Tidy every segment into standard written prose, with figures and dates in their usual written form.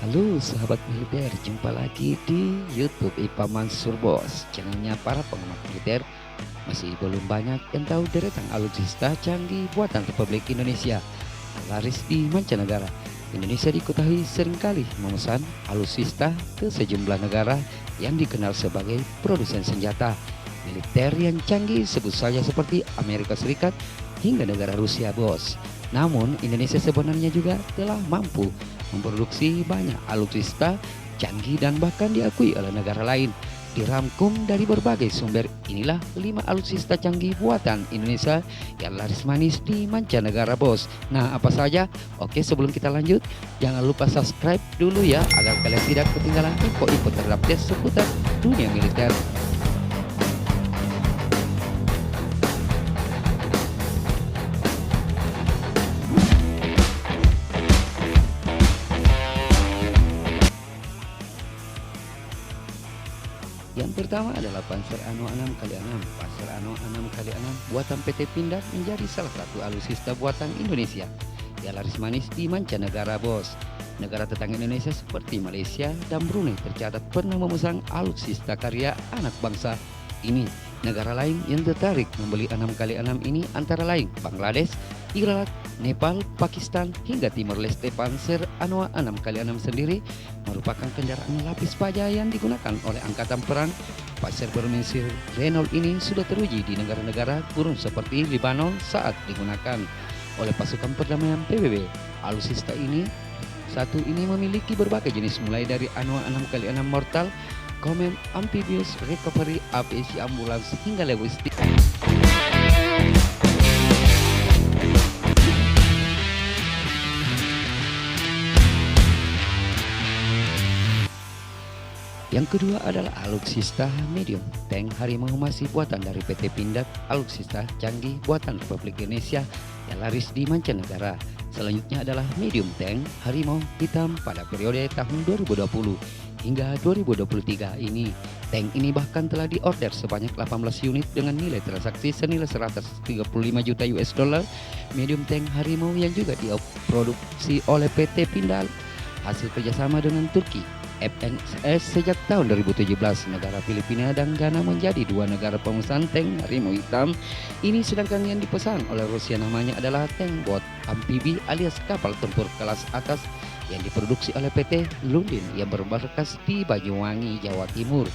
Halo sahabat militer, jumpa lagi di YouTube IPA Mansur Bos, channelnya para pengamat militer. Masih belum banyak yang tahu deretan alutsista canggih buatan Republik Indonesia yang laris di mancanegara. Indonesia diketahui seringkali memesan alutsista ke sejumlah negara yang dikenal sebagai produsen senjata militer yang canggih, sebut saja seperti Amerika Serikat hingga negara Rusia, bos. Namun Indonesia sebenarnya juga telah mampu memproduksi banyak alutsista canggih dan bahkan diakui oleh negara lain. Dirangkum dari berbagai sumber, inilah 5 alutsista canggih buatan Indonesia yang laris manis di mancanegara, bos. Nah, apa saja? Oke, sebelum kita lanjut, jangan lupa subscribe dulu ya, agar kalian tidak ketinggalan info-info terupdate seputar dunia militer. Yang pertama adalah Panzer Ano 6x6. Panzer Ano 6x6 buatan PT Pindad menjadi salah satu alutsista buatan Indonesia yang laris manis di mancanegara, bos. Negara tetangga Indonesia seperti Malaysia dan Brunei tercatat pernah memesan alutsista karya anak bangsa ini. Negara lain yang tertarik membeli 6x6 ini antara lain Bangladesh, Irak, Nepal, Pakistan hingga Timor Leste. Panzer Ano 6x6 sendiri merupakan kendaraan lapis baja yang digunakan oleh Angkatan Perang. Panzer bermesin Renault ini sudah teruji di negara-negara gurun seperti Lebanon saat digunakan oleh pasukan perdamaian PBB. Alutsista ini memiliki berbagai jenis, mulai dari Ano 6x6 mortal, Command Amphibious Recovery, APC ambulans hingga logistik. Yang kedua adalah alutsista medium tank Harimau Masih buatan dari PT Pindad, alutsista canggih buatan Republik Indonesia yang laris di mancanegara. Selanjutnya adalah medium tank Harimau Hitam pada periode tahun 2020 hingga 2023 ini. Tank ini bahkan telah diorder sebanyak 18 unit dengan nilai transaksi senilai 135 juta US dollar. Medium tank Harimau yang juga diproduksi oleh PT Pindad hasil kerjasama dengan Turki FNS sejak tahun 2017. Negara Filipina dan Ghana menjadi dua negara pemesan tank Harimau Hitam ini, sedangkan yang dipesan oleh Rusia namanya adalah tank bot amfibi alias kapal tempur kelas atas yang diproduksi oleh PT Lundin yang bermarkas di Banyuwangi, Jawa Timur.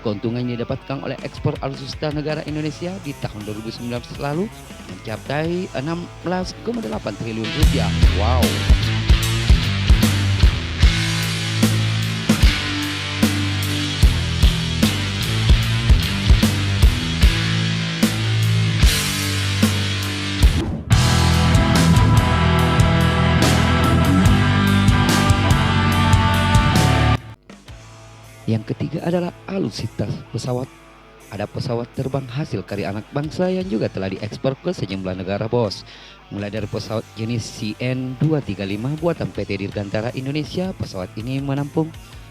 Keuntungan yang didapatkan oleh ekspor alutsista negara Indonesia di tahun 2019 lalu mencapai 16,8 triliun rupiah. Wow. Yang ketiga adalah alutsista pesawat. Ada pesawat terbang hasil karya anak bangsa yang juga telah diekspor ke sejumlah negara, bos. Mulai dari pesawat jenis CN-235 buatan PT Dirgantara Indonesia. Pesawat ini menampung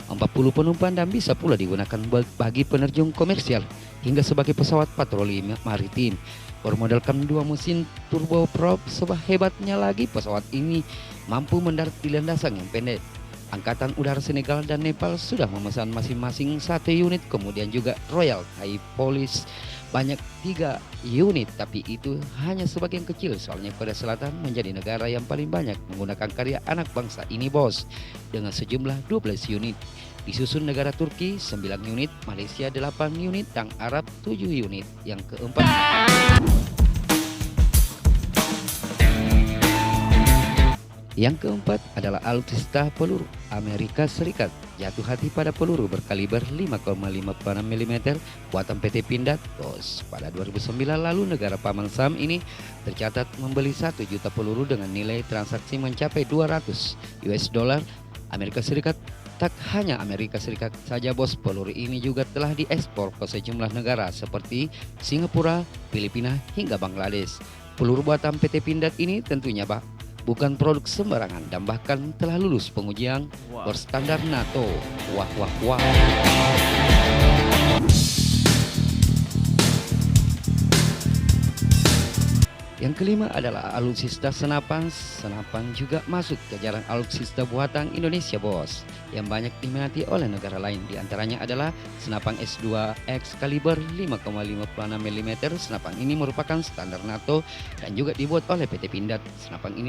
40 penumpang dan bisa pula digunakan bagi penerjun komersial hingga sebagai pesawat patroli maritim. Bermodalkan 2 mesin turboprop, sehebatnya lagi pesawat ini mampu mendarat di landasan yang pendek. Angkatan Udara Senegal dan Nepal sudah memesan masing-masing 1 unit, kemudian juga Royal Thai Police banyak 3 unit, tapi itu hanya sebagian kecil, soalnya Korea Selatan menjadi negara yang paling banyak menggunakan karya anak bangsa ini, bos, dengan sejumlah 12 unit. Disusun negara Turki 9 unit, Malaysia 8 unit, dan Arab 7 unit. Yang keempat adalah alutsista peluru. Amerika Serikat jatuh hati pada peluru berkaliber 5,56 mm buatan PT Pindad, bos. Pada 2009 lalu negara paman Sam ini tercatat membeli 1 juta peluru dengan nilai transaksi mencapai 200 US dollar. Amerika Serikat, tak hanya Amerika Serikat saja, bos, peluru ini juga telah diekspor ke sejumlah negara seperti Singapura, Filipina hingga Bangladesh. Peluru buatan PT Pindad ini tentunya bukan produk sembarangan dan bahkan telah lulus pengujian berstandar NATO. Wah wah wah. Yang kelima adalah alutsista senapan. Senapan juga masuk ke jajaran alutsista buatan Indonesia, bos, yang banyak diminati oleh negara lain. Di antaranya adalah senapan S2X kaliber 5,56 mm. Senapan ini merupakan standar NATO dan juga dibuat oleh PT Pindad. Senapan ini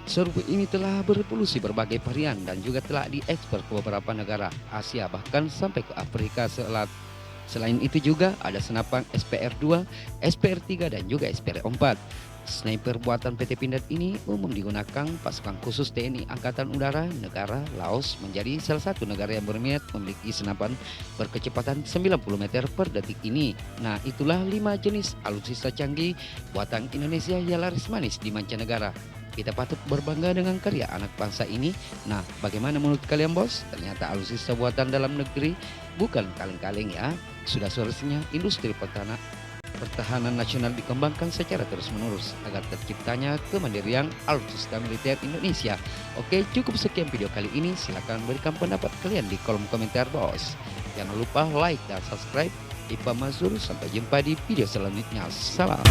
serbu ini telah berevolusi berbagai varian dan juga telah diekspor ke beberapa negara Asia, bahkan sampai ke Afrika Selatan. Selain itu juga ada senapan SPR-2, SPR-3 dan juga SPR-4. Sniper buatan PT Pindad ini umum digunakan pasukan khusus TNI Angkatan Udara. Negara Laos menjadi salah satu negara yang berminat memiliki senapan berkecepatan 90 meter per detik ini. Nah, itulah 5 jenis alutsista canggih buatan Indonesia yang laris manis di mancanegara. Kita patut berbangga dengan karya anak bangsa ini. Nah, bagaimana menurut kalian, bos? Ternyata alutsista buatan dalam negeri bukan kaleng-kaleng ya. Sudah seharusnya industri pertahanan nasional dikembangkan secara terus-menerus agar terciptanya kemandirian alutsista militer Indonesia. Oke, cukup sekian video kali ini. Silakan berikan pendapat kalian di kolom komentar, bos. Jangan lupa like dan subscribe. Ipa Mazur, sampai jumpa di video selanjutnya. Salam.